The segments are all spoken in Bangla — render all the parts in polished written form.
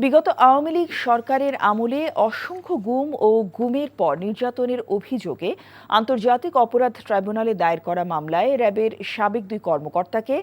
বিগত আওয়ামী লীগ সরকারের আমলে অসংখ্য গুম ও গুমের পর নির্যাতনের অভিযোগে আন্তর্জাতিক অপরাধ ট্রাইব্যুনালে দায়ের করা মামলায় র্যাবের সাবেক দুই কর্মকর্তাকে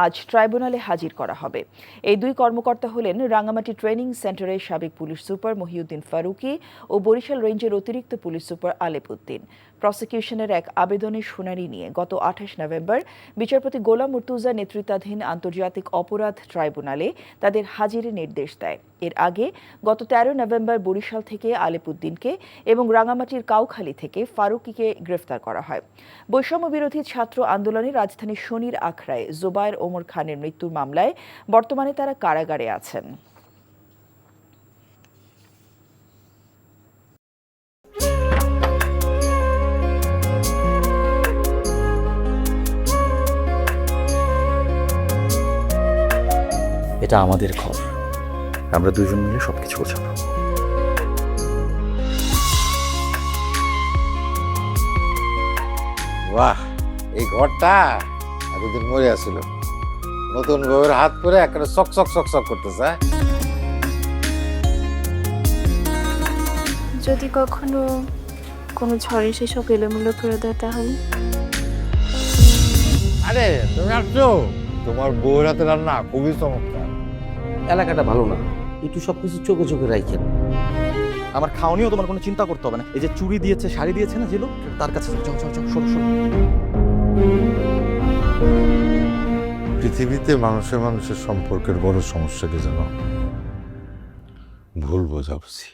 আজ ট্রাইব্যুনালে হাজির করা হবে। এই দুই কর্মকর্তা হলেন রাঙামাটি ট্রেনিং সেন্টারের সাবেক পুলিশ সুপার মহিউদ্দিন ফারুকী ও বরিশাল রেঞ্জের অতিরিক্ত পুলিশ সুপার আলেপ উদ্দিন। প্রসিকিউশনের এক আবেদনের শুনানি নিয়ে গত ২৮ নভেম্বর বিচারপতি গোলাম মুর্তুজা নেতৃত্বাধীন আন্তর্জাতিক অপরাধ ট্রাইব্যুনালে তাদের হাজিরের নির্দেশ দেয়। এর আগে গত ১৩ নভেম্বর বরিশাল থেকে আলেপ উদ্দিনকে এবং রাঙামাটির কাউখালী থেকে ফারুকীকে গ্রেফতার করা হয়। বৈষম্য বিরোধী ছাত্র আন্দোলনে রাজধানীর শনির আখড়ায় জোবায়ের ওমর খানের মৃত্যুর মামলায় বর্তমানে তারা কারাগারে আছেন। এটা আমাদের ঘর, আমরা দুজন মিলে সবকিছু গোছাবো। বাহ, এই ঘরটা এতদিন মরে আসছিল, নতুন বউয়ের হাত পরে একটা চক চক চক চক করতেছে। যদি কখনো কোনো ঝড়ে সেসব এলোমেলো করে দেয় তাহলে? আরে তুমি আসছো, তোমার বউয়ের হাতে রান্না খুবই চমৎকার। এলাকাটা ভালো না, একটু সবকিছু চোখে চোখে রাখেন। আমার খাওয়ানিও তোমার কোনো চিন্তা করতে হবে না। এই যে চুরি দিয়েছে, শাড়ি দিয়েছে না যে লোক, তার কাছে চল চল চল, শোনো শোনো। পৃথিবীতে মানুষের মানুষের সম্পর্কের বড় সমস্যা কি জানো? ভুল বোঝাবুঝি।